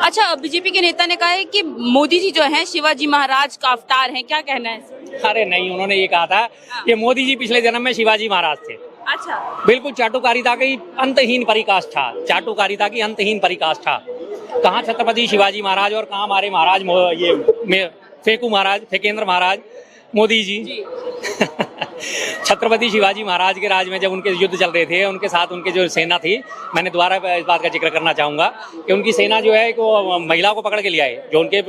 अच्छा, बीजेपी के नेता ने कहा है कि मोदी जी जो हैं शिवाजी महाराज का अवतार हैं, क्या कहना है? अरे नहीं, उन्होंने ये कहा था कि मोदी जी पिछले जन्म में शिवाजी महाराज थे। अच्छा, बिल्कुल चाटुकारिता की अंतहीन पराकाष्ठा, चाटुकारिता की अंतहीन पराकाष्ठा। कहाँ छत्रपति शिवाजी महाराज और कहाँ हमारे महाराज फेकू महाराज, फेकेंद्र महाराज, मोदी जी। छत्रपति शिवाजी महाराज के राज में जब उनके युद्ध चल रहे थे, उनके साथ उनके जो सेना थी, मैंने दोबारा इस बात का जिक्र करना चाहूंगा कि उनकी सेना जो है वो महिला को पकड़ के ले आए, जो उनके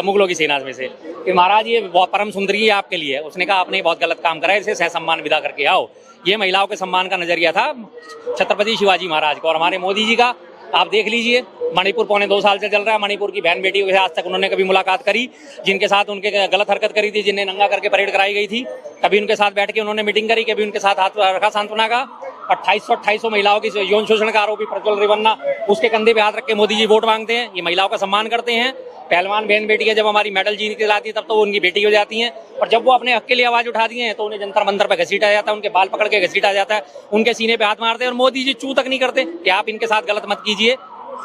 मुगलों की सेना में से, कि महाराज ये बहुत परम सुंदरी है आपके लिए। उसने कहा आपने बहुत गलत काम करा है, इसे सह सम्मान विदा करके आओ। ये महिलाओं के सम्मान का नजरिया था छत्रपति शिवाजी महाराज का। और हमारे मोदी जी का आप देख लीजिए, मणिपुर पौने 2 साल से चल रहा है। मणिपुर की बहन बेटियों के साथ आज तक उन्होंने कभी मुलाकात करी, जिनके साथ उनके गलत हरकत करी थी, जिन्हें नंगा करके परेड कराई गई थी, कभी उनके साथ बैठ के उन्होंने मीटिंग करी, कभी उनके साथ हाथ रखा सांत्वना का। 2800 महिलाओं की यौन शोषण का आरोपी प्रज्वल रेवन्ना, उसके कंधे पे हाथ रख के मोदी जी वोट मांगते हैं। ये महिलाओं का सम्मान करते हैं। पहलवान बहन बेटियां जब हमारी मेडल जीत के लाती है तब तो वो उनकी बेटी हो जाती हैं, और जब वो अपने हक के लिए आवाज उठाती हैं तो उन्हें जंतर मंतर पे घसीटा जाता है, उनके बाल पकड़ के घसीटा जाता है, उनके सीने पे हाथ मारते हैं, और मोदी जी चू तक नहीं करते कि आप इनके साथ गलत मत कीजिए।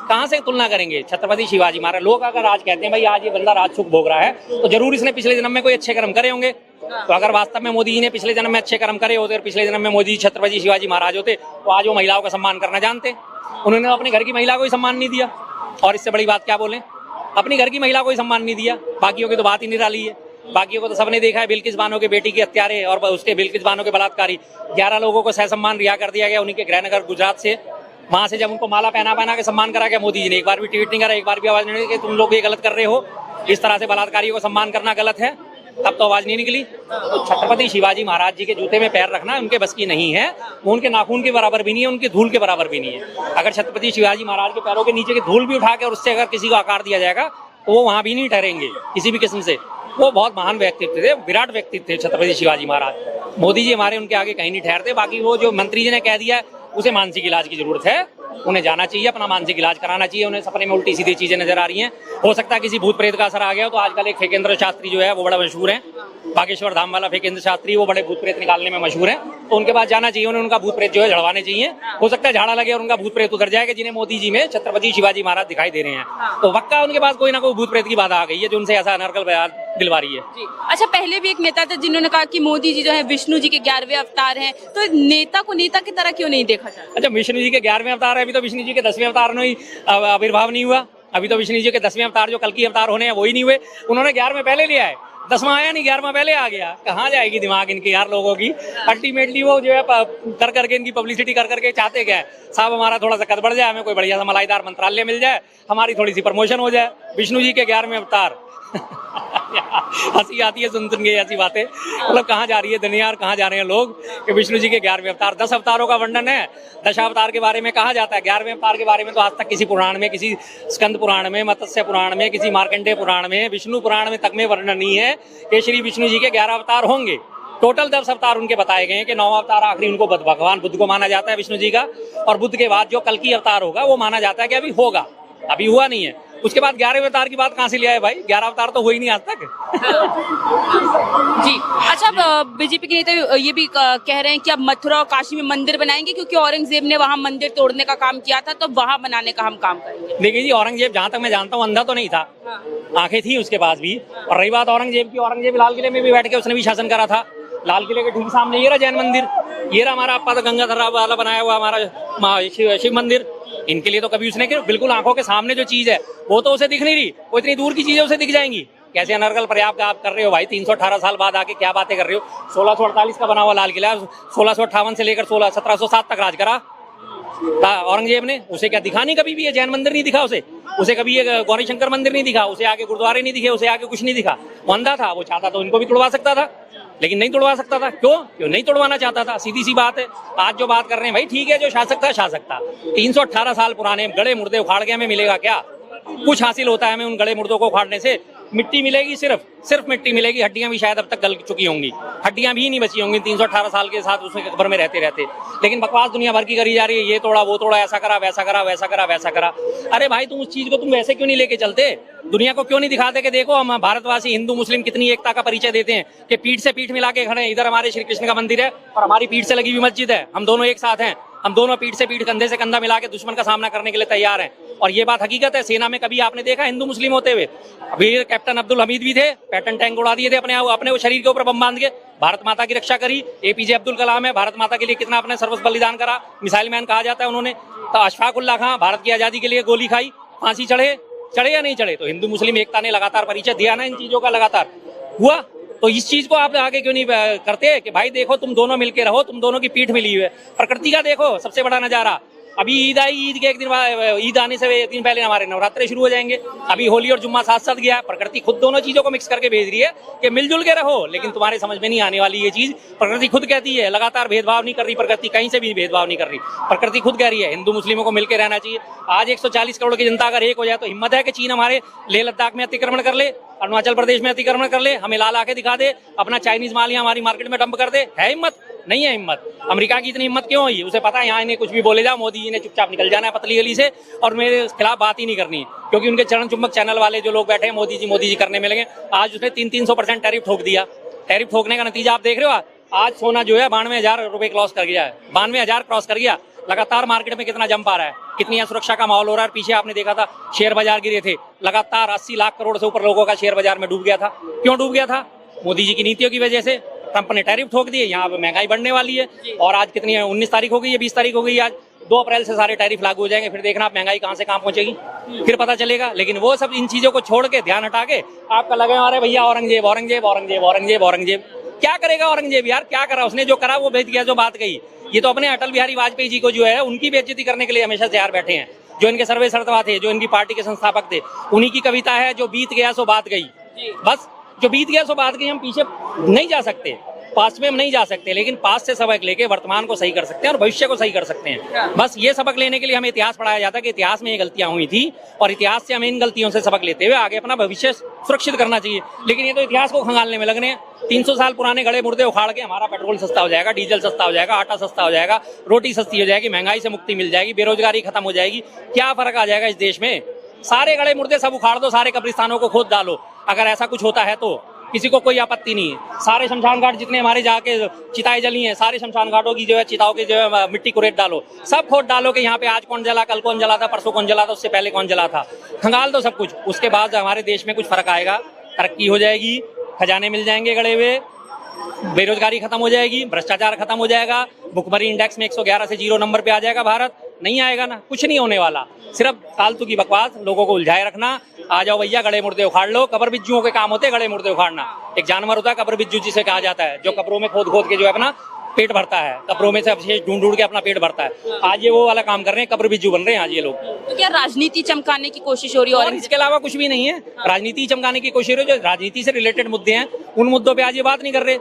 कहां से तुलना करेंगे छत्रपति शिवाजी महाराज? लोग अगर आज कहते हैं भाई आज ये बंदा राज सुख भोग रहा है, तो जरूर इसने पिछले जन्म में कोई अच्छे कर्म करे होंगे। तो अगर वास्तव में मोदी जी ने पिछले जन्म में अच्छे कर्म करे होते और पिछले जन्म में मोदी जी छत्रपति शिवाजी महाराज होते, तो आज वो महिलाओं का सम्मान करना जानते। उन्होंने अपने घर की महिला को ही सम्मान नहीं दिया, और इससे बड़ी बात क्या बोले, अपनी घर की महिला को ही सम्मान नहीं दिया। बाकियों की तो बात ही निराली है। बाकियों को तो सबने देखा है, बिल्किस बानो की बेटी के हत्यारे और उसके बिल्किस बानो के बलात्कारी 11 लोगों को सह सम्मान रिहा कर दिया गया उन्हीं के गृहनगर गुजरात से। वहां से जब उनको माला पहना के सम्मान करा गया, मोदी जी ने एक बार भी ट्वीट नहीं करा, एक बार भी आवाज नहीं निकली कि तुम लोग ये गलत कर रहे हो, इस तरह से बलात्कारियों को सम्मान करना गलत है, तब तो आवाज नहीं निकली। तो छत्रपति शिवाजी महाराज जी के जूते में पैर रखना उनके बस की नहीं है। वो उनके नाखून के बराबर भी नहीं है, उनकी धूल के बराबर भी नहीं है। अगर छत्रपति शिवाजी महाराज के पैरों के नीचे की धूल भी उठा के और उससे अगर किसी को आकार दिया जाएगा तो वो वहां भी नहीं ठहरेंगे किसी भी किस्म से। वो बहुत महान व्यक्तित्व थे, विराट व्यक्तित्व थे छत्रपति शिवाजी महाराज। मोदी जी हमारे उनके आगे कहीं नहीं ठहरते। बाकी वो जो मंत्री जी ने कह दिया उसे मानसिक इलाज की जरूरत है, उन्हें जाना चाहिए, अपना मानसिक इलाज कराना चाहिए। उन्हें सपने में उल्टी सीधी चीजें नजर आ रही हैं, हो सकता है किसी भूत प्रेत का असर आ गया हो। तो आजकल एक फेकेंद्र शास्त्री जो है वो बड़ा मशहूर है, बागेश्वर धाम वाला फेकेंद्र शास्त्री, वो बड़े भूत प्रेत निकालने में मशहूर है। तो उनके पास जाना चाहिए, उन्हें उनका भूत प्रेत जो है झड़वाने चाहिए। हो सकता है झाड़ा लगे और उनका भूत प्रेत उतर जाएगा, जिन्हें मोदी जी में छत्रपति शिवाजी महाराज दिखाई दे रहे हैं। तो पक्का उनके पास कोई ना कोई भूत प्रेत की बाधा आ गई है जो उनसे ऐसा अनर्गल बयान दिलवा रही है। अच्छा, पहले भी एक नेता थे जिन्होंने कहा कि मोदी जी जो है विष्णु जी के 11वें अवतार हैं, तो नेता को नेता की तरह क्यों नहीं देखा जाता? अच्छा, विष्णु जी के 11वें अवतार है, अभी तो विष्णु जी के 10वें अवतार में आविर्भाव नहीं हुआ। अभी तो विष्णु जी के 10वें अवतार जो कल की अवतार होने हैं वही नहीं हुए। उन्होंने 11वें पहले लिया है, 10वां आया नहीं, 11वां पहले आ गया। कहाँ जाएगी दिमाग इनके यार लोगों की। अल्टीमेटली वो जो है कर करके इनकी पब्लिसिटी कर करके चाहते क्या है, साहब हमारा थोड़ा सा कद बढ़ जाए, हमें कोई बढ़िया सा मलाईदार मंत्रालय मिल जाए, हमारी थोड़ी सी प्रमोशन हो जाए। विष्णु जी के 11वें अवतार हंसी आती है सुन के ऐसी बातें। मतलब कहाँ जा रही है दुनिया और कहाँ जा रहे हैं लोग कि विष्णु जी के 11वें अवतार। 10 अवतारों का वर्णन है, दशावतार के बारे में कहा जाता है। 11वें अवतार के बारे में तो आज तक किसी पुराण में, किसी स्कंद पुराण में, मत्स्य पुराण में, किसी मार्कंडेय पुराण में, विष्णु पुराण में तक में वर्णन नहीं है कि श्री विष्णु जी के 11 अवतार होंगे। टोटल 10 अवतार उनके बताए गए हैं कि 9वां अवतार आखिरी उनको भगवान बुद्ध को माना जाता है विष्णु जी का, और बुद्ध के बाद जो कल की अवतार होगा वो माना जाता है कि अभी होगा, अभी हुआ नहीं है। उसके बाद 11वें अवतार की बात कहां से लिया है भाई? 11 अवतार तो हुई नहीं आज तक। जी अच्छा, बीजेपी के नेता ये भी कह रहे हैं कि अब मथुरा और काशी में मंदिर बनाएंगे, क्योंकि औरंगजेब ने वहां मंदिर तोड़ने का काम किया था, तो वहां बनाने का हम काम करेंगे। देखिए जी, औरंगजेब जहां तक मैं जानता हूँ अंधा तो नहीं था, आंखें थी उसके पास भी। और रही बात औरंगजेब की, औरंगजेब लाल किले में भी बैठ के उसने भी शासन करा था। लाल किले के ठीक सामने ये रहा जैन मंदिर, ये रहा हमारा आपका गंगाधर वाला बनाया हुआ हमारा शिव मंदिर। इनके लिए तो कभी उसने बिल्कुल आंखों के सामने जो चीज है वो तो उसे दिख नहीं रही, वो इतनी दूर की चीजें उसे दिख जाएंगी। कैसे अनर्गल प्रयास आप कर रहे हो भाई? 318 साल बाद आके क्या बातें कर रहे हो? 1648 का बना हुआ लाल किला, 1658 से लेकर 1707 तक राज करा औरंगजेब ने। उसे क्या दिखा नहीं कभी भी? ये जैन मंदिर नहीं दिखा उसे कभी ये गौरी शंकर मंदिर नहीं दिखा, उसे आगे गुरुद्वारे नहीं दिखे, उसे आगे कुछ नहीं दिखा। वो अंधा था, वो चाहता तो इनको भी तोड़वा सकता था, लेकिन नहीं तोड़वा सकता था। क्यों नहीं तोड़वाना चाहता था? सीधी सी बात है। आज जो बात कर रहे हैं भाई, ठीक है, जो शासक था 318 साल पुराने गड़े मुर्दे उखाड़ के हमें मिलेगा क्या? कुछ हासिल होता है हमें उन गड़े मुर्दों को उखाड़ने से? मिट्टी मिलेगी, सिर्फ मिट्टी मिलेगी। हड्डियां भी शायद अब तक गल चुकी होंगी, हड्डियां भी नहीं बची होंगी 318 साल के साथ उसमें कब्र में रहते। लेकिन बकवास दुनिया भर की करी जा रही है, ये तोड़ा वो तोड़ा, ऐसा करा वैसा करा, वैसा करा वैसा करा। अरे भाई, तुम उस चीज को तुम वैसे क्यों नहीं लेके चलते? दुनिया को क्यों नहीं दिखाते कि देखो हम भारतवासी हिंदू मुस्लिम कितनी एकता का परिचय देते हैं, कि पीठ से पीठ मिला के खड़े हैं। इधर हमारे श्री कृष्ण का मंदिर है और हमारी पीठ से लगी हुई मस्जिद है, हम दोनों एक साथ हैं। हम दोनों पीठ से पीठ, कंधे से कंधा मिला के दुश्मन का सामना करने के लिए तैयार हैं। और ये बात हकीकत है, सेना में कभी आपने देखा हिंदू मुस्लिम होते हुए? अभी कैप्टन अब्दुल हमीद भी थे, पैटर्न टैंक उड़ा दिए थे अपने वो शरीर के ऊपर बम बांध के, भारत माता की रक्षा करी। एपीजे अब्दुल कलाम है, भारत माता के लिए कितना अपने सर्वस्व बलिदान करा, मिसाइल मैन कहा जाता है उन्होंने। तो अशफाक उल्लाह खां भारत की आजादी के लिए गोली खाई, फांसी चढ़े या नहीं चढ़े? तो हिंदू मुस्लिम एकता ने लगातार परिचय दिया ना इन चीजों का, लगातार हुआ। तो इस चीज को आप आगे क्यों नहीं करते कि भाई देखो तुम दोनों मिलके रहो, तुम दोनों की पीठ मिली हुई है। प्रकृति का देखो सबसे बड़ा नजारा, अभी ईद आई, ईद के एक दिन बाद, ईद आने से एक दिन पहले हमारे नवरात्रे शुरू हो जाएंगे। अभी होली और जुम्मा साथ साथ गया, प्रकृति खुद दोनों चीजों को मिक्स करके भेज रही है कि मिलजुल के रहो। लेकिन तुम्हारे समझ में नहीं आने वाली ये चीज, प्रकृति खुद कहती है, लगातार भेदभाव नहीं कर रही प्रकृति, कहीं से भी भेदभाव नहीं कर रही प्रकृति, खुद कह रही है हिंदू मुस्लिमों को मिलकर रहना चाहिए। आज 140 करोड़ की जनता अगर एक हो जाए तो हिम्मत है कि चीन हमारे लेह लद्दाख में अतिक्रमण कर ले, अरुणाचल प्रदेश में अतिक्रमण कर ले, हमें लाल आके दिखा दे, अपना चाइनीज माल यहाँ हमारी मार्केट में डंप कर दे? है हिम्मत? नहीं है हिम्मत। अमेरिका की इतनी हिम्मत क्यों हुई? उसे पता है यहाँ इन्हें कुछ भी बोले जाओ, मोदी जी ने चुपचाप निकल जाना है पतली गली से और मेरे खिलाफ बात ही नहीं करनी, क्योंकि उनके चरण चुंबक चैनल वाले जो लोग बैठे हैं मोदी जी करने में लगे। आज उसने 300% टैरिफ ठोक दिया। टैरिफ ठोकने का नतीजा आप देख रहे हो, आज सोना जो है 92,000 रुपए क्रॉस कर गया है, 92,000 क्रॉस कर गया। लगातार मार्केट में कितना जंप आ रहा है, कितनी सुरक्षा का माहौल हो रहा है। पीछे आपने देखा था शेयर बाजार गिरे थे, लगातार 80 लाख करोड़ से ऊपर लोगों का शेयर बाजार में डूब गया था। क्यों डूब गया था? मोदी जी की नीतियों की वजह से। ट्रंप ने टैरिफ ठोक दिए, यहाँ पे महंगाई बढ़ने वाली है। और आज कितनी है, 19 तारीख हो गई है, 20 तारीख हो गई आज, 2 अप्रैल से सारे टैरिफ लागू हो जाएंगे। फिर देखना आप महंगाई कहाँ से कहाँ पहुंचेगी, फिर पता चलेगा। लेकिन वो सब इन चीजों को छोड़ के, ध्यान हटा के आपका लगे हमारे भैया औरंगजेब औरंगजेब औरंगजेब औरंगजेब औरंगजेब। क्या करेगा औरंगजेब यार, क्या करा उसने? जो करा वो भेज गया, जो बात कही। ये तो अपने अटल बिहारी वाजपेयी जी को जो है उनकी बेइज्जती करने के लिए हमेशा तैयार बैठे हैं, जो इनके सर्वे सर्तवा थे, जो इनकी पार्टी के संस्थापक थे। उन्हीं की कविता है, जो बीत गया सो बात गई। बस जो बीत गया सो बात गई। हम पीछे नहीं जा सकते, पास्ट में हम नहीं जा सकते, लेकिन पास्ट से सबक लेके वर्तमान को सही कर सकते हैं और भविष्य को सही कर सकते हैं। बस ये सबक लेने के लिए हमें इतिहास पढ़ाया जाता है कि इतिहास में ये गलतियां हुई थी और इतिहास से हमें इन गलतियों से सबक लेते हुए आगे अपना भविष्य सुरक्षित करना चाहिए। लेकिन ये तो इतिहास को खंगालने में लगने हैं। 300 साल पुराने गड़े मुर्दे उखाड़ के हमारा पेट्रोल सस्ता हो जाएगा, डीजल सस्ता हो जाएगा, आटा सस्ता हो जाएगा, रोटी सस्ती हो जाएगी, महंगाई से मुक्ति मिल जाएगी, बेरोजगारी खत्म हो जाएगी। क्या फर्क आ जाएगा इस देश में? सारे गड़े मुर्दे सब उखाड़ दो, सारे कब्रिस्तानों को खोद डालो, अगर ऐसा कुछ होता है तो किसी को कोई आपत्ति नहीं है। सारे शमशान घाट जितने हमारे जाके चिताएं जली हैं, सारे शमशान घाटों की जो है चिताओं की जो है मिट्टी को रेत डालो, सब खोद डालो कि यहाँ पे आज कौन जला, कल कौन जला था, परसों कौन जला था, उससे पहले कौन जला था। खंगाल दो सब कुछ, उसके बाद हमारे देश में कुछ फर्क आएगा, तरक्की हो जाएगी, खजाने मिल जाएंगे गड़े हुए, बेरोजगारी खत्म हो जाएगी, भ्रष्टाचार खत्म हो जाएगा, भुखमरी इंडेक्स में 111 से 0 नंबर पे आ जाएगा भारत। नहीं आएगा ना, कुछ नहीं होने वाला, सिर्फ फालतू की बकवास, लोगों को उलझाए रखना। आ जाओ भैया गड़े मुर्दे उखाड़ लो। कब्र बिज्जुओं के काम होते हैं गड़े मुर्दे उखाड़ना। एक जानवर होता है कब्र बिज्जू जिसे कहा जाता है, जो कब्रों में खोद खोद के जो है अपना पेट भरता है, कब्रों में से अवशेष ढूंढ ढूंढ के अपना पेट भरता है। आज ये वो वाला काम कर रहे हैं, कब्र बिज्जू बन रहे हैं आज ये लोग। तो क्या राजनीति चमकाने की कोशिश हो रही है? और इसके अलावा कुछ भी नहीं है। राजनीति चमकाने की कोशिश हो रही है, जो राजनीति से रिलेटेड मुद्दे हैं उन मुद्दों पे आज ये बात नहीं कर रहे।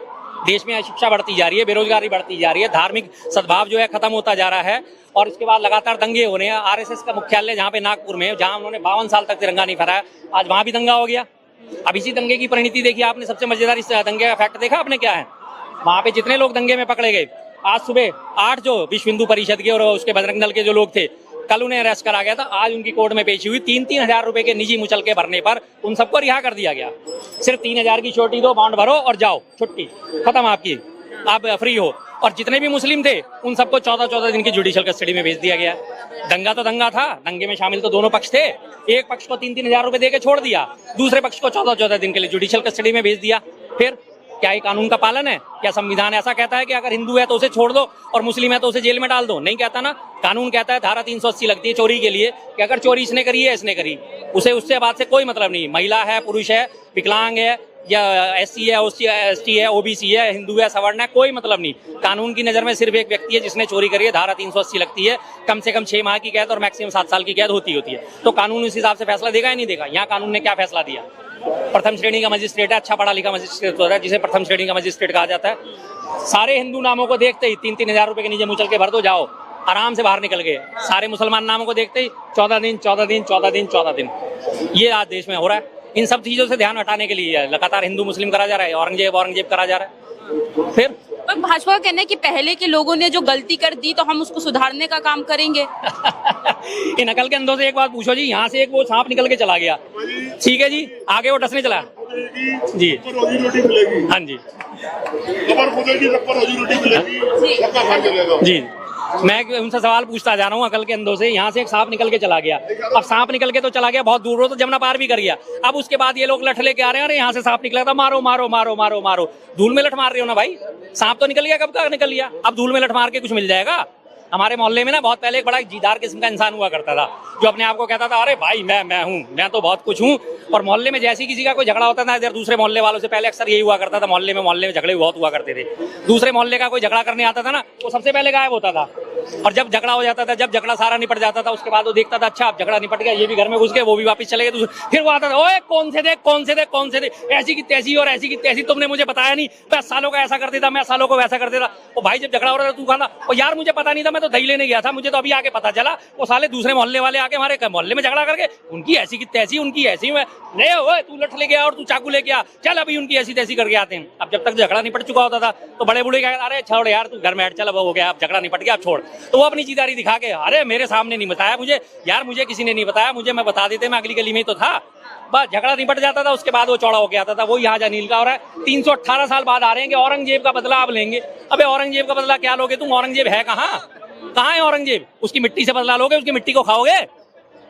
देश में शिक्षा बढ़ती जा रही है, बेरोजगारी बढ़ती जा रही है, धार्मिक सद्भाव जो है खत्म होता जा रहा है। और इसके बाद लगातार दंगे हो रहे हैं। आरएसएस का मुख्यालय जहाँ पे नागपुर में, जहाँ उन्होंने 52 साल तक तिरंगा नहीं फहराया, आज वहां भी दंगा हो गया। अब इसी दंगे की परिणति देखिए आपने। सबसे मजेदार इस दंगे का फैक्ट देखा आपने क्या है? वहां पे जितने लोग दंगे में पकड़े गए, आज सुबह 8 जो विश्व हिंदू परिषद के और उसके बजरंग दल के जो लोग थे, कल उन्हें अरेस्ट करा गया था। आज उनकी कोर्ट में पेशी हुई। 3-3 हजार रुपए के निजी मुचलके भरने पर उन सबको रिहा कर दिया गया। सिर्फ 3,000 की छोटी दो, बॉन्ड भरो और जाओ, छुट्टी खत्म आपकी, आप फ्री हो। और जितने भी मुस्लिम थे उन सबको 14-14 दिन की जुडिशियल कस्टडी में भेज दिया गया। दंगा तो दंगा था, दंगे में शामिल तो दोनों पक्ष थे। एक पक्ष को 3-3 हजार रुपए देके छोड़ दिया, दूसरे पक्ष को 14-14 दिन के लिए जुडिशियल कस्टडी में भेज दिया। फिर क्या ये कानून का पालन है? क्या संविधान ऐसा कहता है कि अगर हिंदू है तो उसे छोड़ दो और मुस्लिम है तो उसे जेल में डाल दो? नहीं कहता ना। कानून कहता है, धारा 380 लगती है चोरी के लिए, कि अगर चोरी इसने करी है, इसने करी, उसे उससे बात से कोई मतलब नहीं। महिला है, पुरुष है, विकलांग है, या एससी है, एसटी है, ओबीसी है, हिंदू है, सवर्ण है, कोई मतलब नहीं। कानून की नजर में सिर्फ एक व्यक्ति है जिसने चोरी करी है, धारा 380 लगती है। कम से कम 6 माह की कैद और मैक्सिमम 7 साल की कैद होती है। तो कानून उस हिसाब से फैसला देगा या नहीं देगा? यहाँ कानून ने क्या फैसला दिया? प्रथम श्रेणी का मजिस्ट्रेट है, अच्छा पढ़ा लिखा मजिस्ट्रेट होता है, जिसे प्रथम श्रेणी का मजिस्ट्रेट कहा जाता है। सारे हिंदू नामों को देखते ही 3-3 हजार रुपए के नीचे मुचल के भर दो, जाओ आराम से बाहर निकल गए। सारे मुसलमान नामों को देखते ही 14 दिन 14 दिन 14 दिन 14 दिन, ये आज देश में हो रहा है। इन सब चीजों से ध्यान हटाने के लिए लगातार हिंदू मुस्लिम करा जा रहा है, औरंगजेब औरंगजेब करा जा रहा है। फिर पर भाजपा का कहना है कि पहले के लोगों ने जो गलती कर दी तो हम उसको सुधारने का काम करेंगे। इन अकल के अंधों से एक बात पूछो जी, यहाँ से एक वो सांप निकल के चला गया, ठीक है जी, आगे वो डसने चला जी, रोजी रोटी मिलेगी। हाँ जी, खबर खुदेगी, सबको रोजी रोटी मिलेगी, सबका घर चलेगा जी। मैं उनसे सवाल पूछता जा रहा हूँ अकल के अंधों से। यहाँ से एक सांप निकल के चला गया, अब सांप निकल के तो चला गया बहुत दूर, हो तो जमुना पार भी कर गया। अब उसके बाद ये लोग लठ लेके आ रहे हैं, अरे यहाँ से सांप निकला था, मारो मारो मारो मारो मारो। धूल में लठ मार रहे हो ना भाई, सांप तो निकल गया, कब का निकल गया, अब धूल में लठ मार के कुछ मिल जाएगा। हमारे मोहल्ले में ना बहुत पहले एक बड़ा जीदार किस्म का इंसान हुआ करता था, जो अपने आप को कहता था अरे भाई मैं हूँ, मैं तो बहुत कुछ हूँ। और मोहल्ले में जैसे किसी का कोई झगड़ा होता था इधर दूसरे मोहल्ले वालों से, पहले अक्सर यही हुआ करता था, मोहल्ले में झगड़े बहुत हुआ करते थे। दूसरे मोहल्ले का कोई झगड़ा करने आता था ना, वो सबसे पहले गायब होता था। और जब झगड़ा हो जाता था, जब झगड़ा सारा निपट जाता था, उसके बाद वो देखता था अच्छा अब झगड़ा निपट गया, ये भी घर में घुस गए, वो भी वापस चले गए। फिर वो आता था, ओए कौन से थे कौन से थे कौन से थे, ऐसी की तैसी और ऐसी की तैसी, तुमने मुझे बताया नहीं, मैं सालों का ऐसा कर देता, मैं सालों को वैसा कर देता। वो भाई जब झगड़ा हो रहा था तू खाना, और यार मुझे पता नहीं था, मैं तो दही लेने गया था, मुझे तो अभी आके पता चला। वो साले दूसरे मोहल्ले वाले आके हमारे मोहल्ले में झगड़ा करके, उनकी ऐसी की तैसी, उनकी ऐसी में नहीं, ओए तू लठ लेके आ और तू चाकू लेके आ, चल अभी उनकी ऐसी तैसी करके आते हैं। अब जब तक झगड़ा निपट चुका होता था तो बड़े बूढ़े कहते अरे छोड़ यार तू घर में हट, चल अब हो गया, अब झगड़ा निपट गया, अब छोड़। तो वो अपनी जीदारी दिखा के, अरे मेरे सामने नहीं बताया मुझे, यार मुझे किसी ने नहीं बताया, मुझे मैं बता देते, मैं अगली गली में ही तो था। बस झगड़ा निपट जाता था, उसके बाद वो चौड़ा होके आता था। वो यहाँ नील का हो रहा है, 318 साल बाद आ रहे हैं कि औरंगजेब का बदला आप लेंगे। अबे औरंगजेब का बदला क्या लोगे तुम, औरंगजेब है कहाँ है औरंगजेब, उसकी मिट्टी से बदला लोगे, उसकी मिट्टी को खाओगे।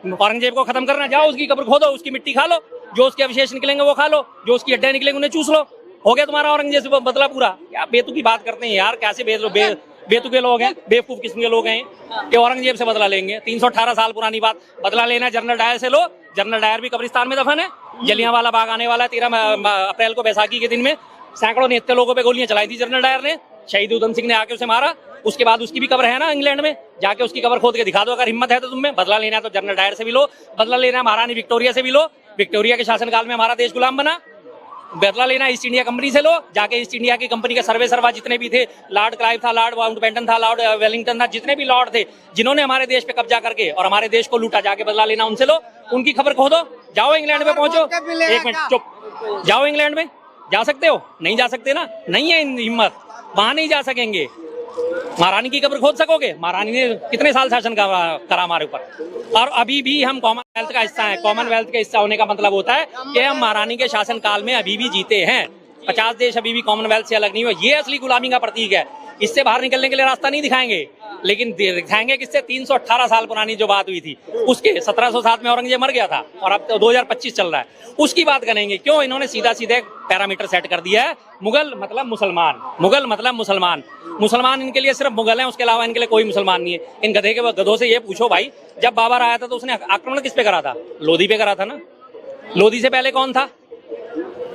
औरंगजेब को खत्म करना, जाओ उसकी कब्र खोदो, उसकी मिट्टी खा लो, जो उसके अवशेष निकलेंगे वो खा लो, जो उसकी हड्डियां निकलेंगे उन्हें चूस लो, हो गया तुम्हारा औरंगजेब से बदला पूरा। क्या बेतुकी बात करते हैं यार, कैसे बेतुके लोग हैं, बेवकूफ किस्म के लोग हैं कि औरंगजेब से बदला लेंगे। 318 साल पुरानी बात, बदला लेना जनरल डायर से लो, जनरल डायर भी कब्रिस्तान में दफन है। जलियांवाला बाग आने वाला है 13 अप्रैल को, बैसाखी के दिन में सैकड़ों निहत्थे लोगों पे गोलियां चलाई थी जनरल डायर ने, शहीद उधम सिंह ने आके उसे मारा। उसके बाद उसकी भी कब्र है ना इंग्लैंड में, जाके उसकी कब्र खोद के दिखा दो अगर हिम्मत है तो तुम में। बदला लेना है तो जनरल डायर से भी लो, बदला लेना है महारानी विक्टोरिया से भी लो, विक्टोरिया के शासनकाल में हमारा देश गुलाम बना। बदला लेना ईस्ट इंडिया कंपनी से लो, जाके ईस्ट इंडिया की कंपनी का सर्वा जितने भी थे, लॉर्ड क्लाइव था, लॉर्ड माउंटबेटन था, लॉर्ड वेलिंगटन था, जितने भी लॉर्ड थे जिन्होंने हमारे देश पे कब्जा करके और हमारे देश को लूटा, जाके बदला लेना उनसे लो, उनकी खबर खोदो। जाओ इंग्लैंड में पहुंचो, एक मिनट चुप, जाओ इंग्लैंड में, जा सकते हो? नहीं जा सकते ना, नहीं है हिम्मत, वहां नहीं जा सकेंगे। महारानी की कब्र खोद सकोगे? महारानी ने कितने साल शासन करा हमारे ऊपर, और अभी भी हम कॉमनवेल्थ का हिस्सा है। कॉमनवेल्थ का हिस्सा होने का मतलब होता है कि हम महारानी के शासन काल में अभी भी जीते हैं। 50 देश अभी भी कॉमनवेल्थ से अलग नहीं हुए। ये असली गुलामी का प्रतीक है। इससे बाहर निकलने के लिए रास्ता नहीं दिखाएंगे, लेकिन दिखाएंगे किससे? 318 साल पुरानी जो बात हुई थी उसके, 1707 में औरंगजेब मर गया था और अब तो 2025 चल रहा है, उसकी बात करेंगे। क्यों इन्होंने सीधा सीधे पैरामीटर सेट कर दिया है, मुगल मतलब मुसलमान, मुगल मतलब मुसलमान, मुसलमान इनके लिए सिर्फ मुगल हैं, उसके अलावा इनके लिए कोई मुसलमान नहीं है। इन गधों से ये पूछो भाई, जब बाबर आया था तो उसने आक्रमण किस पे करा था? लोधी पे करा था ना। लोधी से पहले कौन था?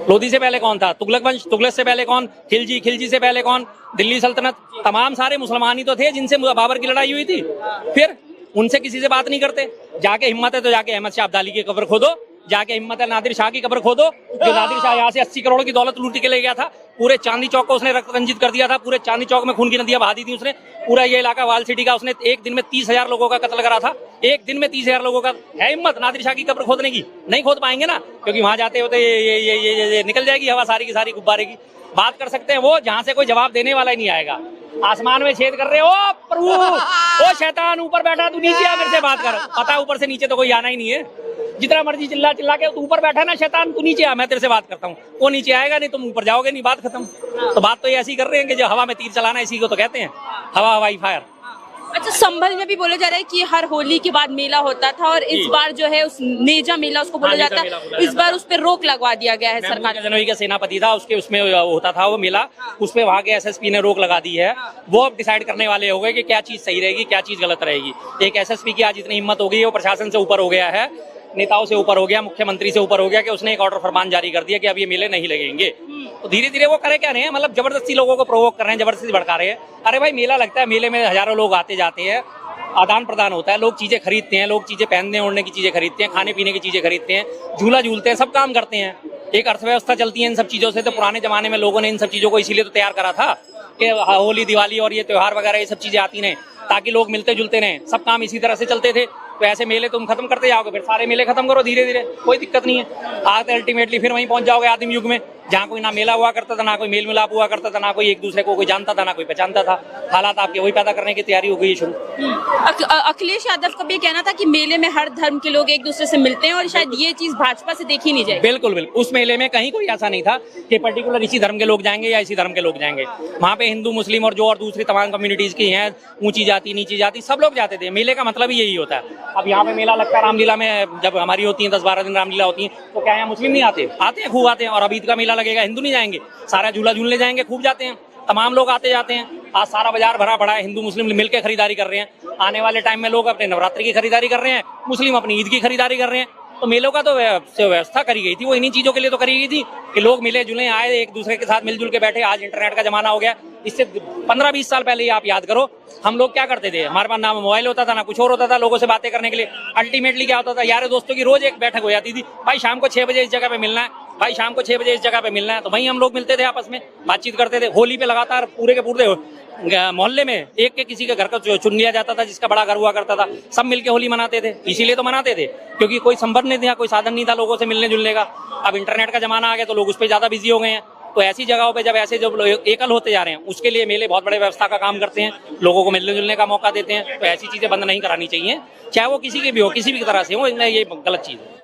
लोधी से पहले कौन था? तुगलक वंश, तुगलक से पहले कौन? खिलजी, खिलजी से पहले कौन? दिल्ली सल्तनत। तमाम सारे मुसलमान ही तो थे जिनसे बाबर की लड़ाई हुई थी। फिर उनसे किसी से बात नहीं करते। जाके हिम्मत है तो जाके अहमद शाह अब्दाली की कब्र खोदो, जाके हिम्मत है नादिर शाह की कब्र खोदो, जो नादिर शाह यहाँ से 80 करोड़ की दौलत लूट के ले गया था। पूरे चांदनी चौक को उसने रक्त रंजित कर दिया था, पूरे चांदनी चौक में खून की नदियां बहा दी थी उसने। पूरा ये इलाका वाल सिटी का उसने एक दिन में 30,000 लोगों का कत्ल करा था, एक दिन में 30,000 लोगों का। है हिम्मत नादिर शाह की कब्र खोदने की? नहीं खोद पाएंगे ना, क्योंकि वहां जाते होते ये निकल जाएगी हवा सारी की सारी, गुब्बारे की। बात कर सकते हैं वो जहां से कोई जवाब देने वाला ही नहीं आएगा। आसमान में छेद कर रहे हो प्रभु, ओ शैतान ऊपर बैठा, तू नीचे आ, मेरे से बात कर। पता है ऊपर से नीचे तो कोई आना ही नहीं है, जितना मर्जी चिल्ला चिल्ला के, तू ऊपर बैठा ना शैतान, तू नीचे आ, मैं तेरे से बात करता हूँ। वो नीचे आएगा नहीं, तुम ऊपर जाओगे नहीं, बात खत्म। तो बात तो ये ऐसी कर रहे हैं कि जो हवा में तीर चलाना, इसी को तो कहते हैं हवा हवाई फायर। अच्छा, संभल में भी बोला जा रहा है कि हर होली के बाद मेला होता था और इस बार जो है उस नेजा मेला उसको बोला जाता है, इस बार उस पर रोक लगवा दिया गया है सरकार। जनवरी का सेनापति था, उसके उसमें होता था वो मेला, उसपे वहाँ के एसएसपी ने रोक लगा दी है। वो अब डिसाइड करने वाले हो गए कि क्या चीज सही रहेगी, क्या चीज गलत रहेगी। एक एसएसपी की आज इतनी हिम्मत हो गई है, वो प्रशासन से ऊपर हो गया है, नेताओं से ऊपर हो गया, मुख्यमंत्री से ऊपर हो गया, कि उसने एक ऑर्डर फरमान जारी कर दिया कि अब ये मेले नहीं लगेंगे। तो धीरे धीरे वो करे क्या रहे हैं, मतलब जबरदस्ती लोगों को प्रोवोक कर रहे हैं, जबरदस्ती भड़का रहे हैं। अरे भाई मेला लगता है, मेले में हजारों लोग आते जाते हैं, आदान प्रदान होता है, लोग चीजें खरीदते हैं, लोग चीजें पहनने ओढ़ने की चीजें खरीदते हैं, खाने पीने की चीजें खरीदते हैं, झूला झूलते हैं, सब काम करते हैं। एक अर्थव्यवस्था चलती है इन सब चीजों से। तो पुराने जमाने में लोगों ने इन सब चीजों को इसीलिए तो तैयार करा था कि होली दिवाली और ये त्योहार वगैरह ये सब चीजें आती रहे, ताकि लोग मिलते जुलते रहे, सब काम इसी तरह से चलते थे। तो ऐसे मेले तुम खत्म करते जाओगे, फिर सारे मेले खत्म करो धीरे धीरे, कोई दिक्कत नहीं है। आते अल्टीमेटली फिर वहीं पहुंच जाओगे आदिम युग में, जहाँ कोई ना मेला हुआ करता था, ना कोई मेल मिलाप हुआ करता था, ना कोई एक दूसरे को कोई जानता था, ना कोई पहचानता था। हालात आपके वही पैदा करने की तैयारी हो गई है शुरू। अखिलेश यादव का भी ये कहना था कि मेले में हर धर्म के लोग एक दूसरे से मिलते हैं और शायद ये चीज भाजपा से देखी नहीं जाएगी। बिल्कुल बिल्कुल, उस मेले में कहीं कोई ऐसा नहीं था कि पर्टिकुलर इसी धर्म के लोग जाएंगे या इसी धर्म के लोग जाएंगे। वहाँ पे हिंदू, मुस्लिम और जो और दूसरी तमाम कम्युनिटीज की हैं, ऊंची जाति, नीची जाति, सब लोग जाते थे। मेले का मतलब ही यही होता है। अब यहाँ पे मेला लगता है रामलीला में, जब हमारी होती है 10-12 दिन रामलीला होती है, तो क्या यहाँ मुस्लिम नहीं आते? आते हैं, खूब आते हैं। और अब ईद का मेला लगेगा, हिंदू नहीं जाएंगे? सारा झूला झूलने जाएंगे, खूब जाते हैं। तमाम लोग आते जाते हैं। आज सारा बाजार भरा पड़ा है, हिंदू मुस्लिम मिलकर खरीदारी कर रहे हैं। आने वाले टाइम में लोग अपने नवरात्रि की खरीदारी कर रहे हैं, मुस्लिम अपनी ईद की खरीदारी कर रहे हैं। तो मेलों का तो व्यवस्था करी गई थी, वो इन्हीं चीजों के लिए तो करी गई थी कि लोग मिले जुले, आए, एक दूसरे के साथ मिलजुल के बैठे। आज इंटरनेट का जमाना हो गया। इससे 15-20 साल पहले ही आप याद करो, हम लोग क्या करते थे? हमारे पास ना मोबाइल होता था, ना कुछ और होता था लोगों से बातें करने के लिए। अल्टीमेटली क्या होता था, यार दोस्तों की रोज एक बैठक हो जाती थी। भाई शाम को 6 बजे इस जगह पे मिलना है, भाई शाम को 6 बजे इस जगह पे मिलना है। तो वहीं हम लोग मिलते थे, आपस में बातचीत करते थे। होली पे लगातार पूरे के पूरे मोहल्ले में एक के किसी के घर का चुन लिया जाता था, जिसका बड़ा घर हुआ करता था। सब मिलके होली मनाते थे। इसीलिए तो मनाते थे क्योंकि कोई संबंध नहीं था, कोई साधन नहीं था लोगों से मिलने जुलने का। अब इंटरनेट का जमाना आ गया तो लोग उस पर ज्यादा बिजी हो गए हैं। तो ऐसी जगहों पे जब ऐसे जब एकल होते जा रहे हैं, उसके लिए मेले बहुत बड़े व्यवस्था का काम करते हैं, लोगों को मिलने जुलने का मौका देते हैं। तो ऐसी चीजें बंद नहीं करानी चाहिए, चाहे वो किसी की भी हो, किसी भी तरह से हो। ये गलत चीज है।